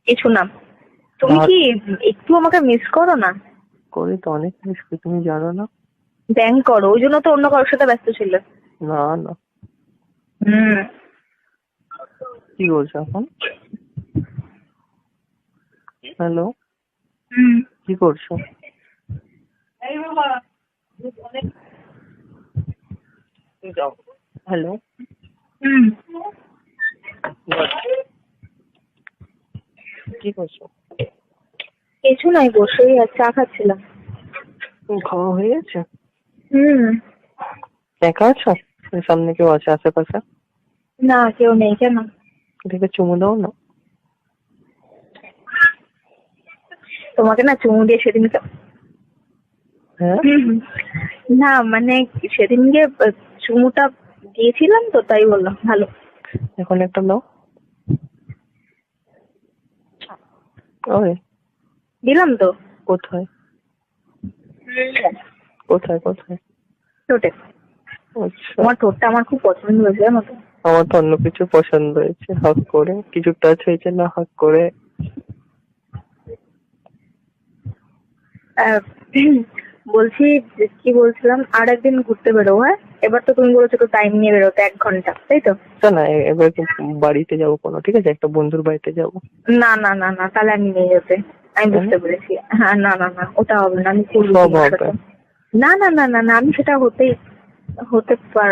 কিছু না। তুমি আর কি একটু আমাকে মিস করো না? করি তো, অনেক মিস করি, তুমি জানো না? ব্যাংক করো, ওই জন্য তো অন্য কারোর সাথে ব্যস্ত ছিলে। না না। হুম। কি করছো এখন? হ্যালো, হুম। কি করছো? যাও। হ্যালো। হুম। কি করছো? কিছু নাই, বসেই আর চা খাচ্ছিলাম। খাওয়া হয়ে গেছে? হুম। একা আছো? সামনে কেউ আছে আশেপাশে? না, কেউ নেই। কেন? দেখে চুমু দাও না। তোমাকে না চুমু দিয়ে সেদিনকে। হ্যাঁ, না মানে সেদিনকে চুমুটা দিয়েছিলাম তো, তাই বললাম। ভালো। এখন একটা দাও। ওই দিলাম তো। কোথায়? কোথায় কোথায়? ঠোঁটে। আচ্ছা, তোমার ঠোঁটটা আমার খুব পছন্দ হয়েছে, জানো তো। আমার তো অন্য কিছু পছন্দ হয়েছে, হাক করে কিছু টাচ হয়েছে না, হাক করে। আহ, বলছি কি বলছিলাম, আর একদিন ঘুরতে বেরোবো। হ্যাঁ, এবার তো তুমি বলেছো তো টাইম নিয়ে বেরোতে 1 ঘন্টা, তাই তো? না, এবার একটু বাড়িতে যাবো কোনো, ঠিক আছে, একটা বন্ধুর বাড়িতে যাবো। না না না না, তাহলে আমি নিয়ে যেতে। আমি কেন? বুঝতে পেরেছি। হ্যাঁ, না না না, ওটা হবে না, আমি করবো সব তোমার হবে। সাথে। না না না না না, আমি সেটা হতে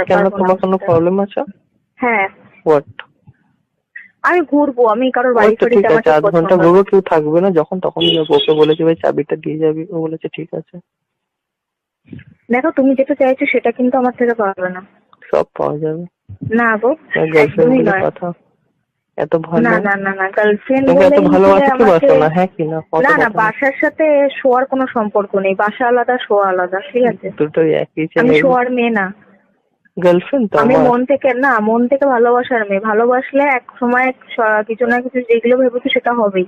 কেন, পারবো না তোমার আমি কোনো সেটা। প্রবলেম আছে? হ্যাঁ, হোয়াট? আমি ঘুরবো, আমি কারোর ওই বাড়ি তো ফাড়িতে ঠিক আমার আছে, ঠিক 8 ঘন্টা পছন্দ না। ঘুরবো, কেউ থাকবে না, যখন তখন যাবো। ওকে বলেছি ভাই চাবিটা দিয়ে যাবি, ও বলেছে ঠিক আছে। দেখো, তুমি যেটা চাইছো সেটা কিন্তু আমার থেকে পারবে না। সব পাওয়া যাবে। না গো, গার্লফ্রেন্ড একদমই বলে নয়। কথা। এত না ভালো? না না না, গার্লফ্রেন্ড তোমাকে এত বলেই যে ভালোবাসা কি আমাকে। বাসো না, হ্যাঁ কি না, কত না না, কথা না। বাসার সাথে শোয়ার কোনো সম্পর্ক নেই। বাসা আলাদা, শোয়া আলাদা, ঠিক আছে? দুটোই একই আমি ছেলে। শোয়ার মেয়ে না। গার্লফ্রেন্ড তো আমি আমার। মন থেকে ভালোবাসার মেয়ে। ভালোবাসলে এক সময় কিছু না কিছু যেগুলো ভেবেছি সেটা হবেই।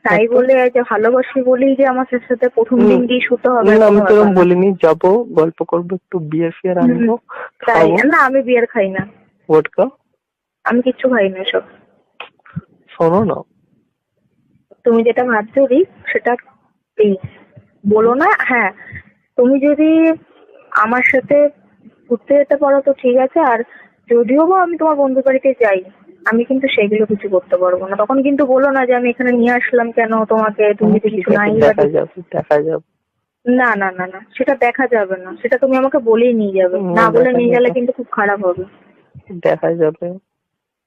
তাই একদম। বলে যে ভালোবাসি বলেই যে আমার সাথে প্রথম দিন দিয়ে শুতে হবে, না, কোনো আমি তো ব্যাপার এরকম না। বলিনি, যাবো গল্প করবো, একটু বিয়ার ফিয়ার হুম। আনবো, তাই খাবো। না, আমি বিয়ার খাই না। ভোটকা। আমি কিচ্ছু খাই না সব। শোনো না। তুমি যেটা ভাবছো রিক, সেটা প্লিজ বলো না। হ্যাঁ, তুমি যদি আমার সাথে ঘুরতে যেতে পারো তো ঠিক আছে। আর যদিও বা আমি তোমার বন্ধুর বাড়িতে যাই, আমি কিন্তু সেগুলো কিছু করতে পারবো না। তখন কিন্তু বলো না যে আমি এখানে নিয়ে আসলাম কেন তোমাকে, তুমি যদি ঠিক কিছু আছে, নাই বা দেখা যাবে দেখা যাবে। না না না না, সেটা দেখা যাবে না। সেটা তুমি আমাকে বলেই নিয়ে যাবে, না বলে দেখা নিয়ে গেলে যাবে। কিন্তু খুব খারাপ হবে। দেখা যাবে।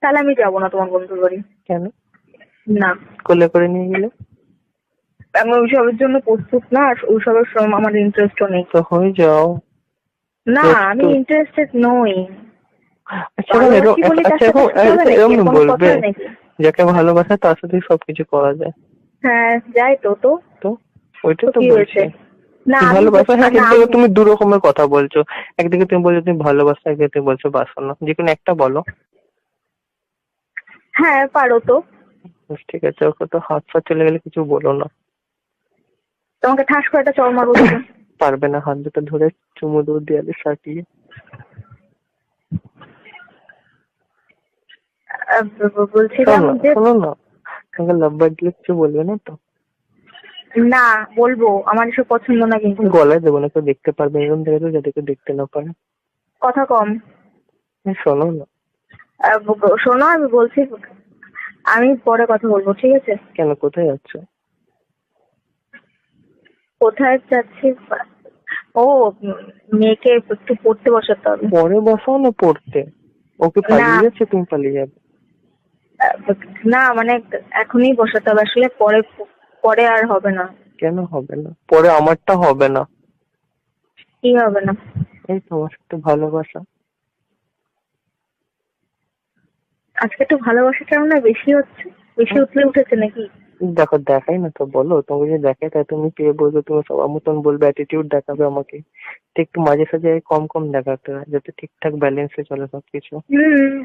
তাহলে আমি যাবো না তোমার বন্ধুর বাড়ি। কেন? না, কোলে করে নিয়ে গেলে? আমি ওইসবের জন্য প্রস্তুত না, আর ওইসবের আমার ইন্টারেস্টও নেই। তো হয়ে যাও। না, আমি প্রস্তুত? ইন্টারেস্টেড নই। আচ্ছা, এখন এরকম, ভালোবাসি বলে তার আচ্ছা সাথে এখন শুতে হবে আচ্ছা, নাকি? এরকম এর কোনো বলবে, কথা নাকি? যাকে ভালোবাসে তার সাথে সবকিছু করা যায়। হ্যাঁ, যাই তো। তো তো ওইটাই তো তো কি বলছি। হয়েছে? না আমি ভালোবাসা, হ্যাঁ, না কিন্তু তুমি দু রকমের কথা বলছো। একদিকে তুমি বলছো তুমি ভালোবাসো, একদিকে তুমি বলছো বাসো না, যে কোনো একটা বলো। হ্যাঁ, পারো তো। বেশ, ঠিক আছে, ওকে তো হাত পা চলে গেলে কিছু বলো না। তোমাকে ঠাস করে একটা চড় মারবো দেখো। পারবে না, হাত দুটো ধরে চুমু দেবো দেয়ালে সাটিয়ে। বলছিলাম শোনো যে শোনো না, তোমাকে লাভ বার্ড দিলে কিছু বলবে না তো? না, বলবো। আমার এসব পছন্দ না কিন্তু। গলায় দেবো না, কেউ দেখতে পারবে এরকম জায়গায় তো, যাতে কেউ দেখতে না পারে। কথা কম। শোনো না। শোনো, আমি বলছি, আমি পরে কথা বলবো, ঠিক আছে? কেন, কোথায় যাচ্ছ? কোথায় যাচ্ছি? ও, মেয়েকে একটু পড়তে বসাতে হবে। পরে বসাও না পড়তে। ওকে না পালিয়ে যাচ্ছে, তুমি পালিয়ে যাবে? না মানে এখনই বসাতে হবে আসলে, পরে পরে আর হবে না। কেন হবে না? পরে আমারটা হবে না? কি হবে না? এই তোমার সাথে ভালোবাসা। আজকে একটু ভালোবাসাটা না বেশি হচ্ছে, বেশি উতলে উঠেছে নাকি? দেখো, দেখাই না তো, বলো, তোমাকে যদি দেখাই তাই তুমি পেয়ে বলবে, তুমি সবার মতন বলবে, অ্যাটিটিউড দেখাবে আমাকে। তো একটু মাঝে সাঝে কম কম দেখাতে হয়, যাতে ঠিকঠাক ব্যালেন্সে চলে সবকিছু।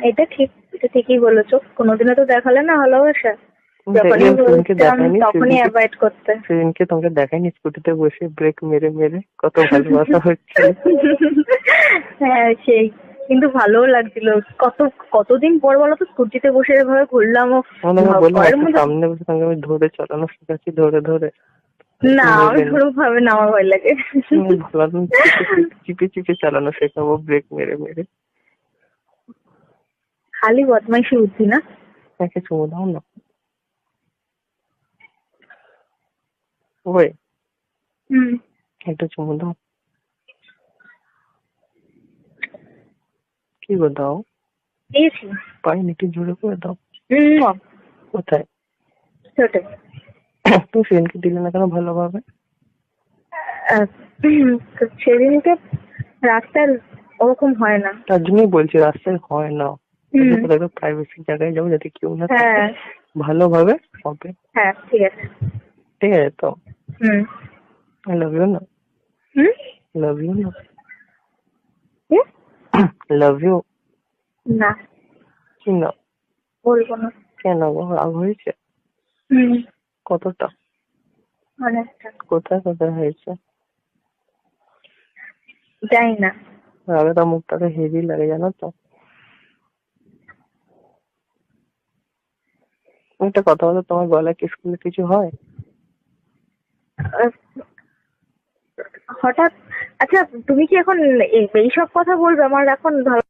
এটা ঠিক, এটা ঠিকই বলেছো। কোনোদিনও তো দেখালে না ভালোবাসা। যখনই সেদিনকে বলতাম দেখাইনি, তখনই সেদিনকে অ্যাভয়েড করতে। সেদিনকে তোমাকে দেখাইনি, স্কুটিতে বসে ব্রেক মেরে মেরে কত ভালোবাসা হচ্ছিল। হ্যাঁ, সেই কিন্তু ভালোও লাগছিল। কতদিন পর বলো তো স্কুটিতে বসে এভাবে ঘুরলাম ও মানে আমি বললাম ঘরের একটা মধ্যে। সামনে বসে সঙ্গে আমি ধরে চালানো শিখাচ্ছি, ধরে ধরে না, তুমি আমি এলে না। ওরকম ভাবে না, আমার ভয় লাগে। ভাবলাম চিপে চিপে চালানো শেখাবো, ব্রেক মেরে মেরে। খালি বদমাইশি বুদ্ধি না? একে চুমু দাও না। ওই হুম। একটা চুমু দাও। কি গো দাও। দিয়েছি। পাইনি, একটু জোরে করে দাও। কোথায়? ছোটে। তুমি সেদিনকে দিলে না কেন ভালোভাবে? সেদিনকে রাস্তার ওরকম হয় না। তার জন্যই বলছি রাস্তায় হয় না। হুম। একটা প্রাইভেসি জায়গায় যাবো যাতে কেউ না থাকে, হ্যাঁ ভালোভাবে হবে। হ্যাঁ, ঠিক আছে। ঠিক আছে তো? হুম। আই লাভ ইউ না? হুম। লাভ ইউ না? কি? Love you. না, কি না? বলবো না। কেন গো, রাগ হয়েছে? হুম। কতটা? অনেকটা। কোথায় কোথায় হয়েছে? জানি না। রাগে তার মুখটাকে হেভি লাগে জানো তো। একটা কথা বলো, তোমার গলায় কি স্কুলে কিছু হয়? আহ, হঠাৎ। আচ্ছা, তুমি কি এখন এইসব কথা বলবে? আমার এখন ভালো